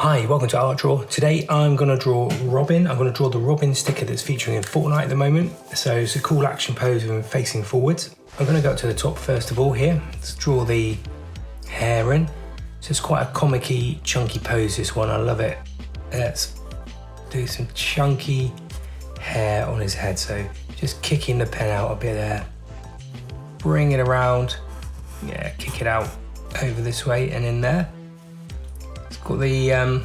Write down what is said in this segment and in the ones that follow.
Hi, welcome to Art Draw. Today I'm going to draw Robin. I'm going to draw the Robin sticker that's featuring in Fortnite at the moment. So it's a cool action pose with him facing forwards. I'm going to go up to the top first of all here. Let's draw the hair in. So it's quite a comic-y, chunky pose, this one. I love it. Let's do some chunky hair on his head. So just kicking the pen out a bit there. Bring it around. Yeah, kick it out over this way and in there. Got the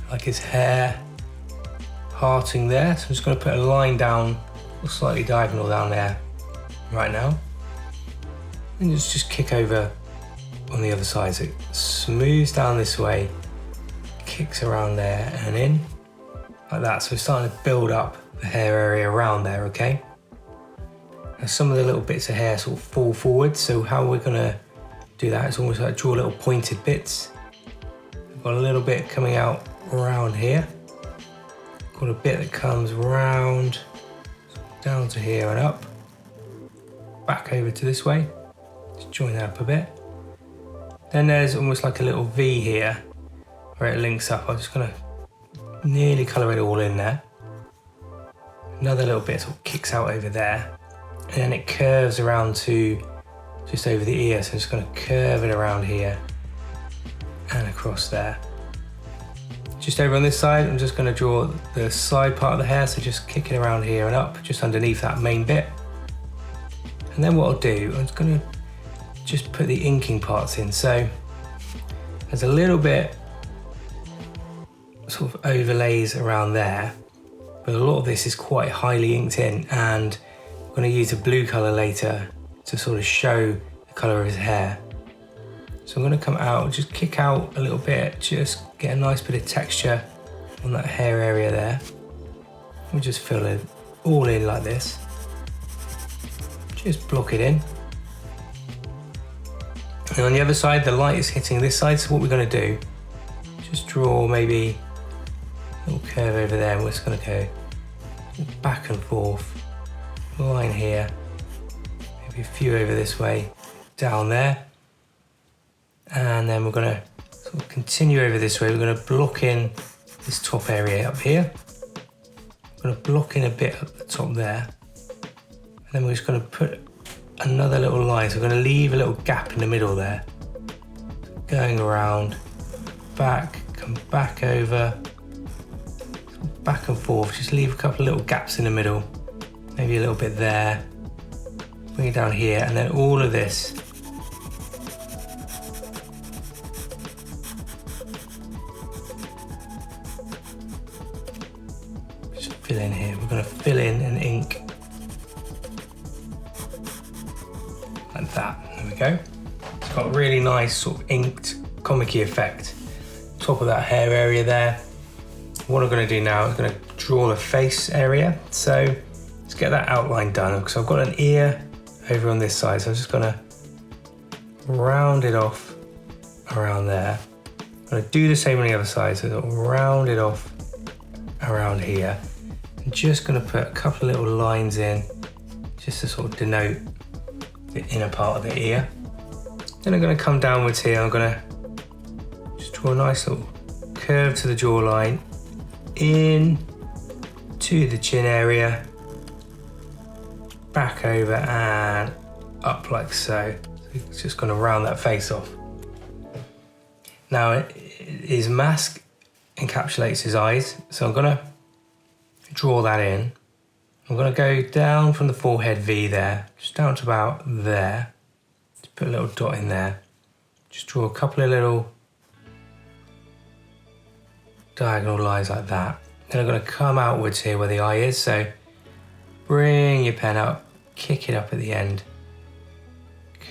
like his hair hearting there, so I'm just going to put a line down, slightly diagonal down there right now, and just kick over on the other side. So it smooths down this way, kicks around there and in like that. So we're starting to build up the hair area around there. Okay, and some of the little bits of hair sort of fall forward, so how we're going to do that, it's almost like draw little pointed bits. I've got a little bit coming out around here. Got a bit that comes round down to here and up. Back over to this way. Just join that up a bit. Then there's almost like a little V here where it links up. I'm just going to nearly colour it all in there. Another little bit sort of kicks out over there. And then it curves around to just over the ear, so I'm just going to curve it around here and across there. Just over on this side, I'm just going to draw the side part of the hair, so just kick it around here and up, just underneath that main bit. And then what I'll do, I'm just going to just put the inking parts in. So there's a little bit sort of overlays around there, but a lot of this is quite highly inked in, and I'm going to use a blue colour later to sort of show the colour of his hair. So I'm going to come out, just kick out a little bit, just get a nice bit of texture on that hair area there. We'll just fill it all in like this. Just block it in. And on the other side, the light is hitting this side, so what we're going to do, just draw maybe a little curve over there, and we're just going to go back and forth, line here, a few over this way, down there, and then we're going to sort of continue over this way. We're going to block in this top area up here. We're going to block in a bit at the top there, and then we're just going to put another little line. So we're going to leave a little gap in the middle there, going around, back, come back over, back and forth. Just leave a couple of little gaps in the middle, maybe a little bit there. Bring it down here, and then all of this just fill in here. We're going to fill in and ink like that. There we go. It's got a really nice sort of inked comic-y effect. Top of that hair area there. What I'm going to do now is going to draw the face area. So let's get that outline done, because I've got an ear over on this side, so I'm just going to round it off around there. I'm going to do the same on the other side, so I'll round it off around here. I'm just going to put a couple of little lines in just to sort of denote the inner part of the ear. Then I'm going to come downwards here. I'm going to just draw a nice little curve to the jawline, in to the chin area, back over and up like so. It's just going to round that face off. Now his mask encapsulates his eyes, so I'm going to draw that in. I'm going to go down from the forehead V there, just down to about there. Just put a little dot in there. Just draw a couple of little diagonal lines like that. Then I'm going to come outwards here where the eye is, so bring your pen up, kick it up at the end,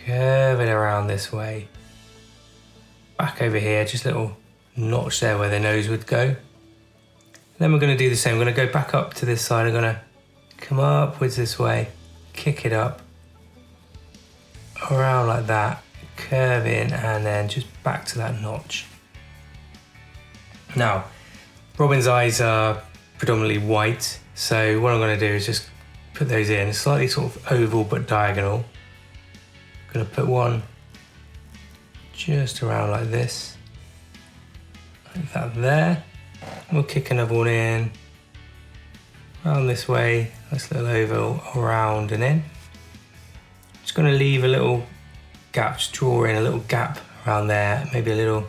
curve it around this way, back over here, just a little notch there where the nose would go. Then we're going to do the same. We're going to go back up to this side. I'm going to come upwards this way, kick it up, around like that, curve in, and then just back to that notch. Now, Robin's eyes are predominantly white, so what I'm going to do is just put those in, slightly sort of oval but diagonal. I'm going to put one just around like this, like that there. We'll kick another one in, around this way, nice little oval, around and in. Just gonna leave a little gap, just draw in a little gap around there, maybe a little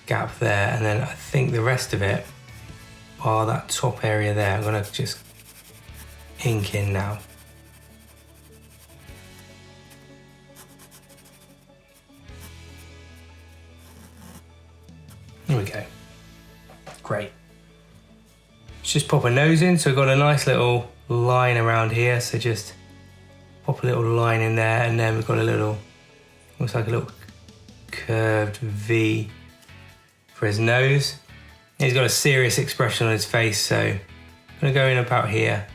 gap there, and then I think the rest of it, that top area there, I'm gonna just ink in now. There we go. Great. Let's just pop a nose in. So we've got a nice little line around here. So just pop a little line in there, and then we've got a little, looks like a little curved V for his nose. He's got a serious expression on his face, so I'm gonna go in about here.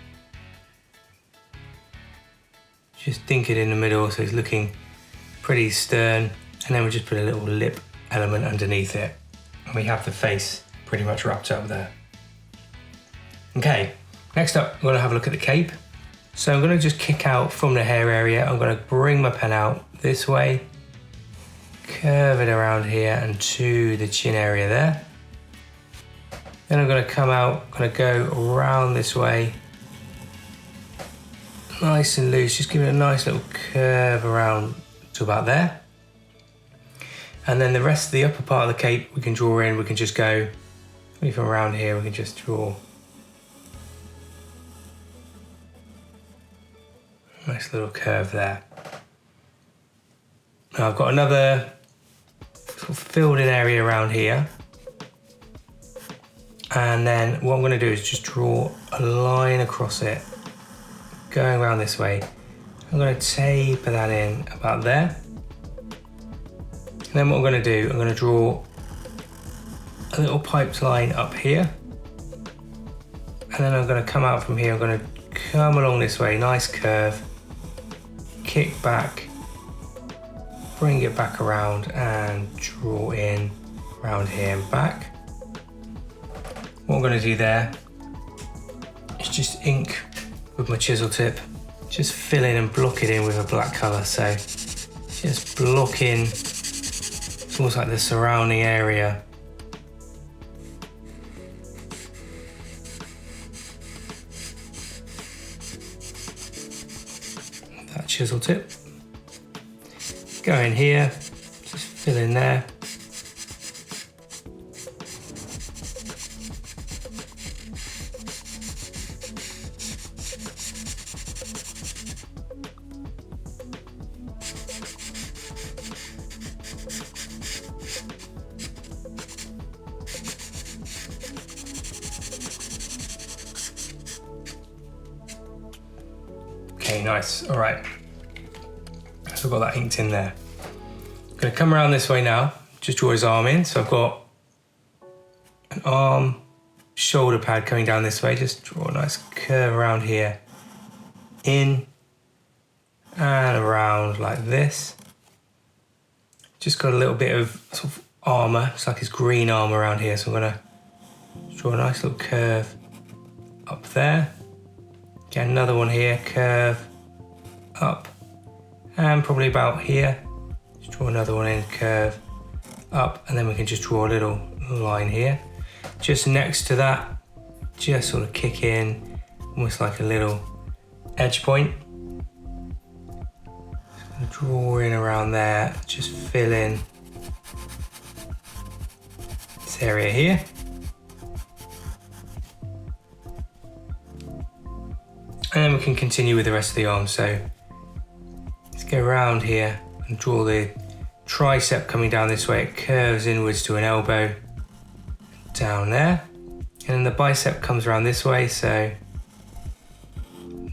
Just dink it in the middle so he's looking pretty stern, and then we'll just put a little lip element underneath it. And we have the face pretty much wrapped up there. Okay, next up, we're gonna have a look at the cape. So I'm gonna just kick out from the hair area. I'm gonna bring my pen out this way, curve it around here and to the chin area there. Then I'm gonna come out, gonna go around this way, nice and loose, just give it a nice little curve around to about there. And then the rest of the upper part of the cape we can draw in, we can just go, even around here, we can just draw. Nice little curve there. Now I've got another sort of filled in area around here. And then what I'm going to do is just draw a line across it, going around this way. I'm going to taper that in about there. And then what I'm going to do, I'm going to draw a little piped line up here. And then I'm going to come out from here, I'm going to come along this way, nice curve, kick back, bring it back around and draw in around here and back. What I'm going to do there is just ink with my chisel tip, just fill in and block it in with a black colour. So just block in, it's almost like the surrounding area. That chisel tip. Go in here, just fill in there. Okay, nice. All right. So I've got that inked in there. I'm gonna come around this way now, just draw his arm in. So I've got an arm, shoulder pad coming down this way. Just draw a nice curve around here. In and around like this. Just got a little bit of sort of armor. It's like his green armor around here. So I'm gonna draw a nice little curve up there. Get another one here, curve up, and probably about here. Just draw another one in, curve up, and then we can just draw a little line here. Just next to that, just sort of kick in, almost like a little edge point. Just draw in around there, just fill in this area here. And then we can continue with the rest of the arm. So let's go around here and draw the tricep coming down this way. It curves inwards to an elbow, down there. And then the bicep comes around this way, so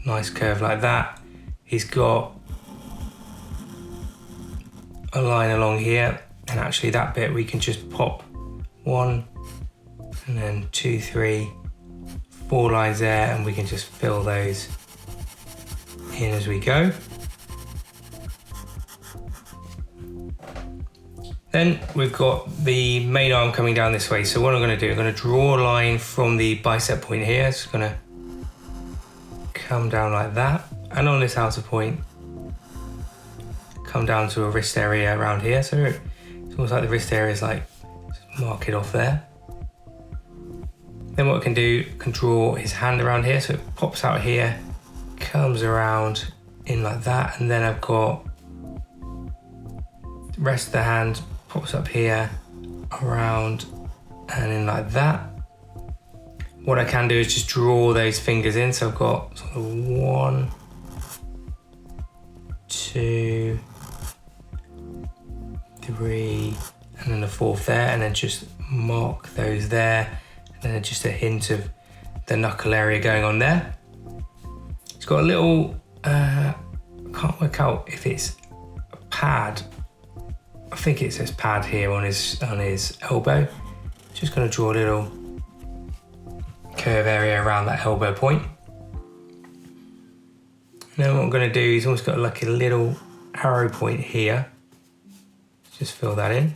nice curve like that. He's got a line along here, and actually that bit we can just pop 1 and then 2, 3, 4 lines there, and we can just fill those in as we go. Then we've got the main arm coming down this way. So what I'm going to do, I'm going to draw a line from the bicep point here. It's going to come down like that, and on this outer point, come down to a wrist area around here. So it's almost like the wrist area is like mark it off there. Then what I can do, I can draw his hand around here, so it pops out here, comes around in like that, and then I've got the rest of the hand pops up here, around and in like that. What I can do is just draw those fingers in, so I've got sort of 1, 2, 3, and then the 4th there, and then just mark those there, and then just a hint of the knuckle area going on there. It's got a little, I can't work out if it's a pad. I think it says pad here on his elbow. Just going to draw a little curve area around that elbow point. Now what I'm going to do is almost got like a little arrow point here. Just fill that in.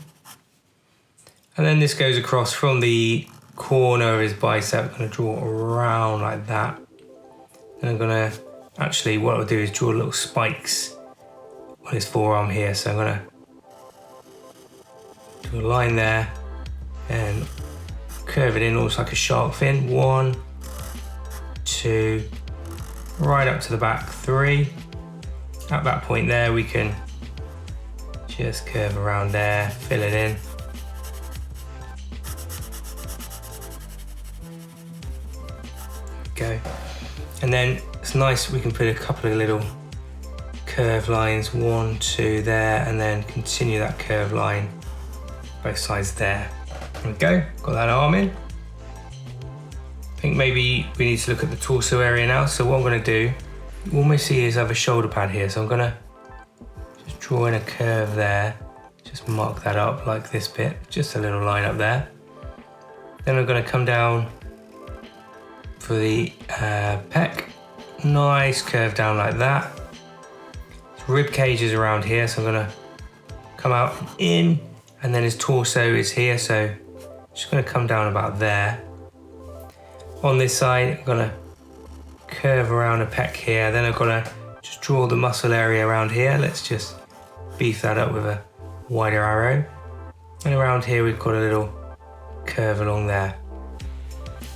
And then this goes across from the corner of his bicep. I'm going to draw around like that. And I'm going to, actually what I'll do is draw little spikes on his forearm here. So I'm going to do a line there and curve it in almost like a shark fin. 1, 2, right up to the back, 3. At that point there, we can just curve around there, fill it in. Go. And then it's nice, we can put a couple of little curve lines, 1, 2 there, and then continue that curve line both sides there. There we go, got that arm in. I think maybe we need to look at the torso area now. So what I'm going to do, you almost see his other shoulder pad here. So I'm going to just draw in a curve there. Just mark that up like this bit, just a little line up there. Then I'm going to come down for the pec. Nice curve down like that. Rib cage is around here, so I'm going to come out and in, and then his torso is here, so just going to come down about there. On this side, I'm going to curve around a pec here. Then I'm going to just draw the muscle area around here. Let's just beef that up with a wider arrow. And around here, we've got a little curve along there.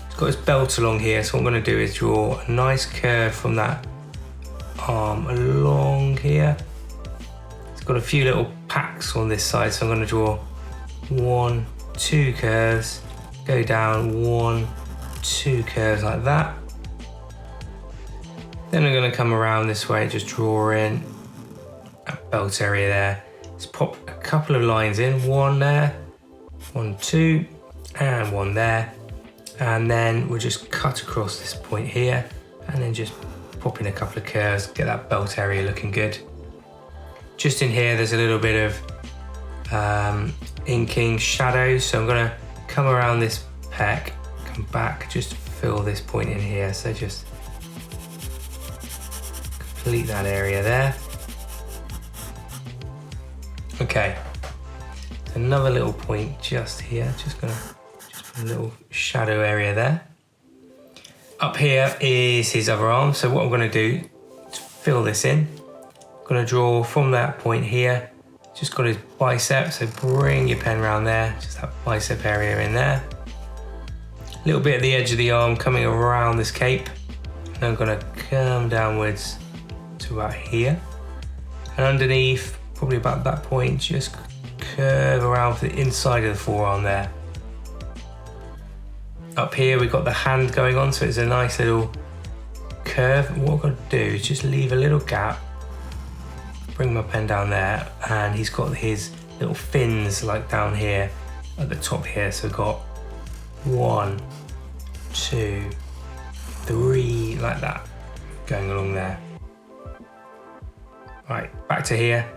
It's got his belt along here, so what I'm going to do is draw a nice curve from that arm along here. It's got a few little packs on this side, so I'm going to draw 1, 2 curves, go down 1, 2 curves like that. Then I'm going to come around this way, just draw in that belt area there. Let's pop a couple of lines in, 1 there, 1, 2, and 1 there. And then we'll just cut across this point here, and then just pop in a couple of curves, get that belt area looking good. Just in here, there's a little bit of inking shadows, so I'm going to come around this pec, come back, just fill this point in here, so just complete that area there. Okay, another little point just here, just going to put a little shadow area there. Up here is his other arm, so what I'm going to do is fill this in. I'm going to draw from that point here, just got his bicep, so bring your pen around there, just that bicep area in there. A little bit at the edge of the arm coming around this cape, and I'm going to come downwards to about here. And underneath, probably about that point, just curve around for the inside of the forearm there. Up here we've got the hand going on, so it's a nice little curve. And what I'm going to do is just leave a little gap, bring my pen down there, and he's got his little fins like down here at the top here. So we've got 1, 2, 3 like that going along there. Right, back to here.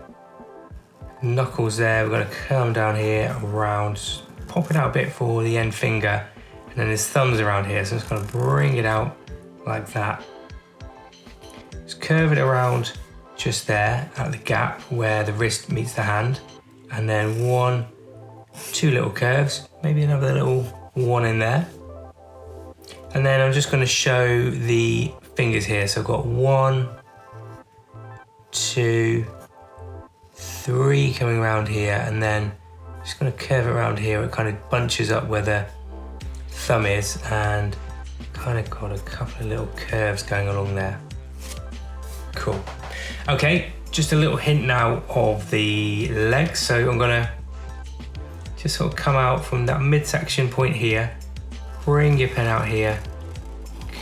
Knuckles there, we're going to come down here around, just pop it out a bit for the end finger. And then his thumb's around here, so I'm just going to bring it out like that. Just curve it around just there at the gap where the wrist meets the hand. And then 1, 2 little curves, maybe another little 1 in there. And then I'm just going to show the fingers here. So I've got 1, 2, 3 coming around here, and then Just gonna curve it around here. It kind of bunches up where the thumb is and kind of got a couple of little curves going along there. Cool. Okay, just a little hint now of the legs. So I'm gonna just sort of come out from that midsection point here, bring your pen out here,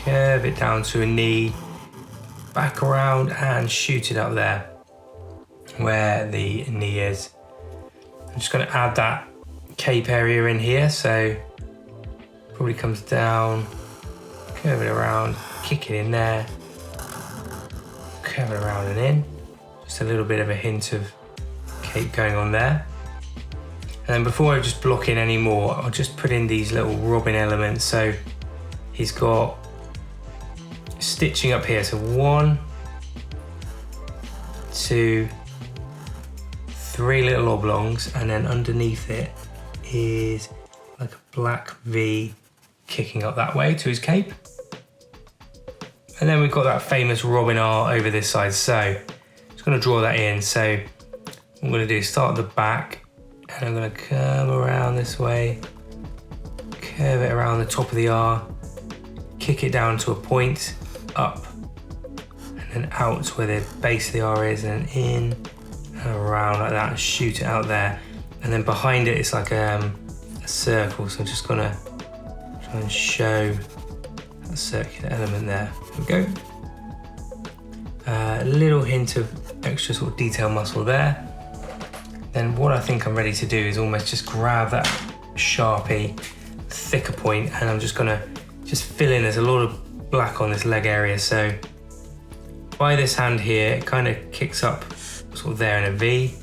curve it down to a knee, back around and shoot it up there where the knee is. I'm just going to add that cape area in here, so probably comes down, curve it around, kick it in there, curve it around and in. Just a little bit of a hint of cape going on there. And then before I just block in any more, I'll just put in these little robin elements. So he's got stitching up here. So 1, 2, 3 little oblongs, and then underneath it is like a black V kicking up that way to his cape. And then we've got that famous Robin R over this side. So I'm just gonna draw that in. So what I'm gonna do is start at the back, and I'm gonna come around this way, curve it around the top of the R, kick it down to a point, up, and then out to where the base of the R is, and in and around like that, and shoot it out there. And then behind it, it's like a circle. So I'm just gonna try and show that circular element there. There we go. A little hint of extra sort of detail muscle there. Then what I think I'm ready to do is almost just grab that Sharpie thicker point, and I'm just gonna just fill in. There's a lot of black on this leg area, so by this hand here, it kind of kicks up sort of there in a V.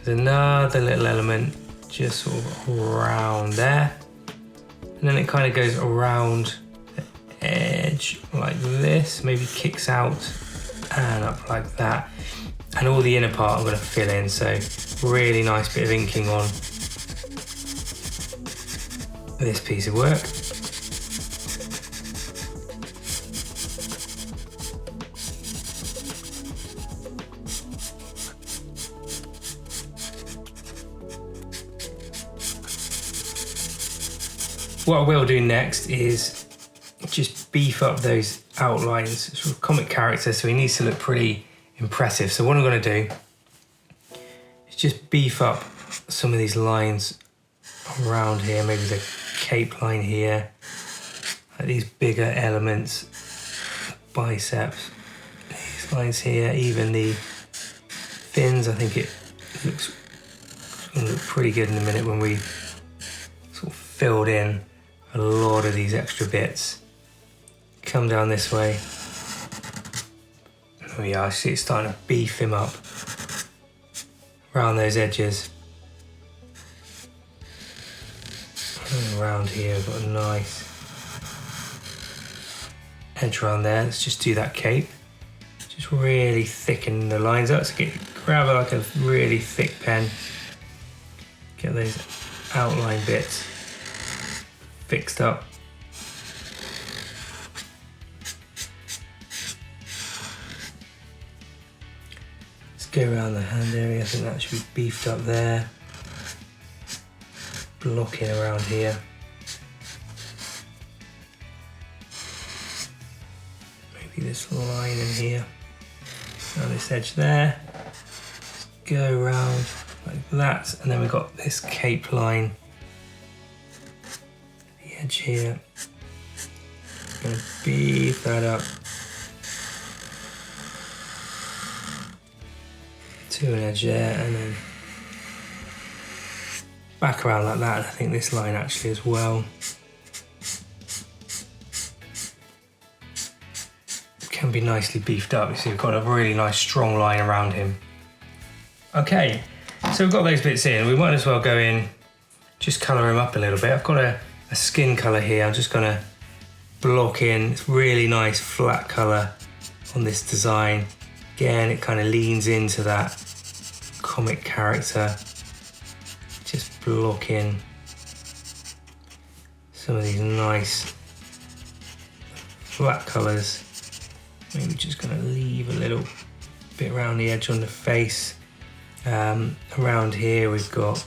There's another little element just sort of around there, and then it kind of goes around the edge like this, maybe kicks out and up like that. And all the inner part I'm going to fill in, so really nice bit of inking on this piece of work. What I will do next is just beef up those outlines. Sort of comic character, so he needs to look pretty impressive. So what I'm going to do is just beef up some of these lines around here, maybe the cape line here, like these bigger elements, biceps, these lines here, even the fins. I think it looks going to look pretty good in a minute when we sort of filled in a lot of these extra bits. Come down this way. Oh yeah, I see it's starting to beef him up around those edges. And around here, I've got a nice edge around there. Let's just do that cape. Just really thicken the lines up. So grab like a really thick pen. Get those outline bits fixed up. Go around the hand area, I think that should be beefed up there. Blocking around here. Maybe this line in here. Around this edge there. Just go around like that, and then we've got this cape line. The edge here. Gonna beef that up. To an edge there, and then back around like that. And I think this line actually as well can be nicely beefed up. You see we've got a really nice strong line around him. Okay, so we've got those bits in. We might as well go in, just colour him up a little bit. I've got a skin colour here. I'm just gonna block in. It's really nice flat colour on this design. Again, it kind of leans into that comic character. Just block in some of these nice flat colours. Maybe just going to leave a little bit around the edge on the face. Around here we've got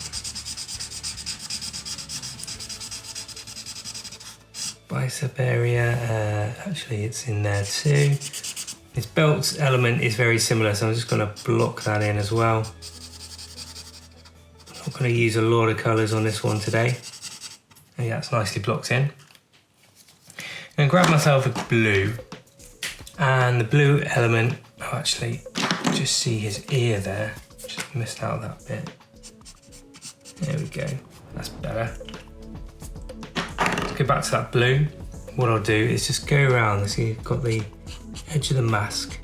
bicep area. Actually, it's in there too. His belt element is very similar, so I'm just going to block that in as well. I'm not going to use a lot of colours on this one today. And yeah, it's nicely blocked in. I'm going to grab myself a blue, and the blue element, oh, actually, just see his ear there. Just missed out that bit. There we go, that's better. Let's go back to that blue. What I'll do is just go around, so you've got the edge of the mask,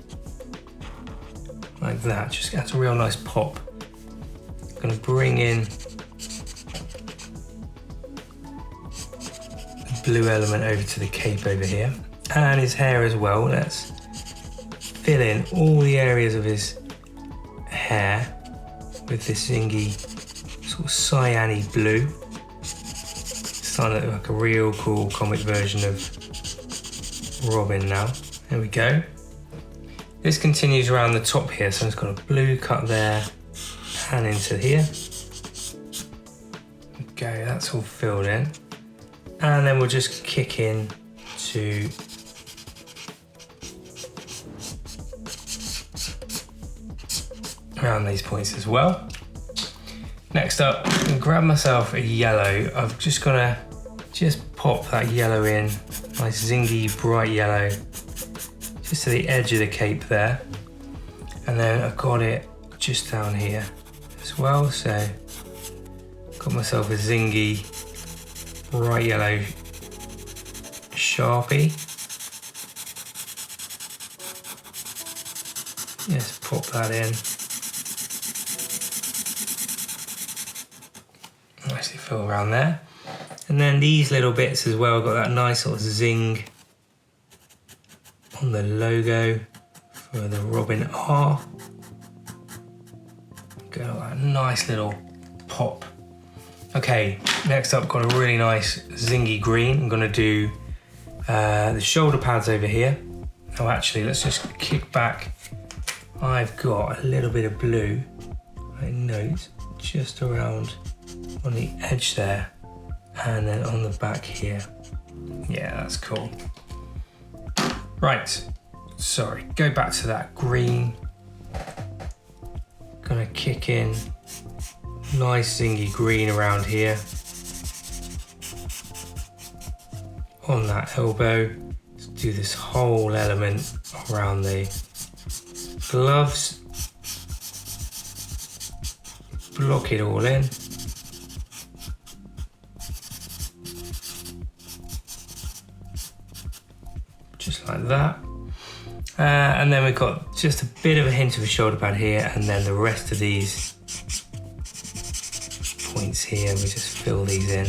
like that, just gets a real nice pop. I'm gonna bring in the blue element over to the cape over here, and his hair as well. Let's fill in all the areas of his hair with this zingy sort of cyan-y blue. Starting to look like a real cool comic version of Robin now. There we go. This continues around the top here, so it's got a blue cut there and into here. There we go, that's all filled in. And then we'll just kick in to around these points as well. Next up, I'm gonna grab myself a yellow. I'm just gonna pop that yellow in, nice zingy bright yellow, just to the edge of the cape there. And then I've got it just down here as well, so got myself a zingy bright yellow Sharpie. Just pop that in. Nicely fill around there. And then these little bits as well, got that nice sort of zing on the logo for the Robin R. Got that nice little pop. Okay, next up, got a really nice zingy green. I'm gonna do the shoulder pads over here. Oh, actually, let's just kick back. I've got a little bit of blue, I note, just around on the edge there, and then on the back here. Yeah, that's cool. Right, sorry, go back to that green. Gonna kick in nice zingy green around here. On that elbow, let's do this whole element around the gloves. Block it all in. Just like that. And then we've got just a bit of a hint of a shoulder pad here, and then the rest of these points here, we just fill these in.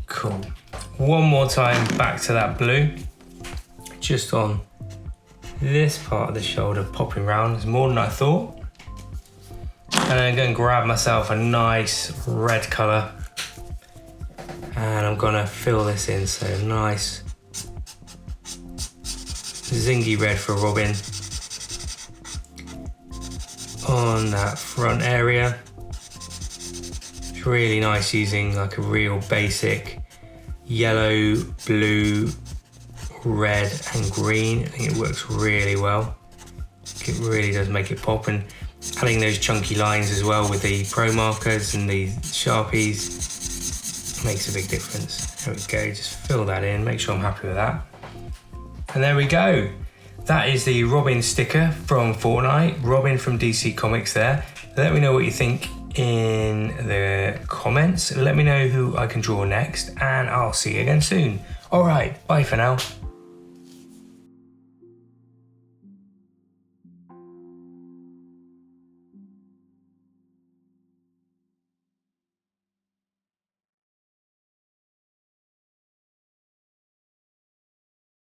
Cool. One more time back to that blue, just on this part of the shoulder, popping round. It's more than I thought. And I'm going to grab myself a nice red colour, and I'm going to fill this in, so nice zingy red for Robin on that front area. It's really nice using like a real basic yellow, blue, red and green. I think it works really well. It really does make it pop, and adding those chunky lines as well with the pro markers and the Sharpies makes a big difference. There we go, just fill that in, make sure I'm happy with that. And there we go. That is the Robin sticker from Fortnite, Robin from DC Comics there. Let me know what you think in the comments. Let me know who I can draw next, and I'll see you again soon. All right, bye for now.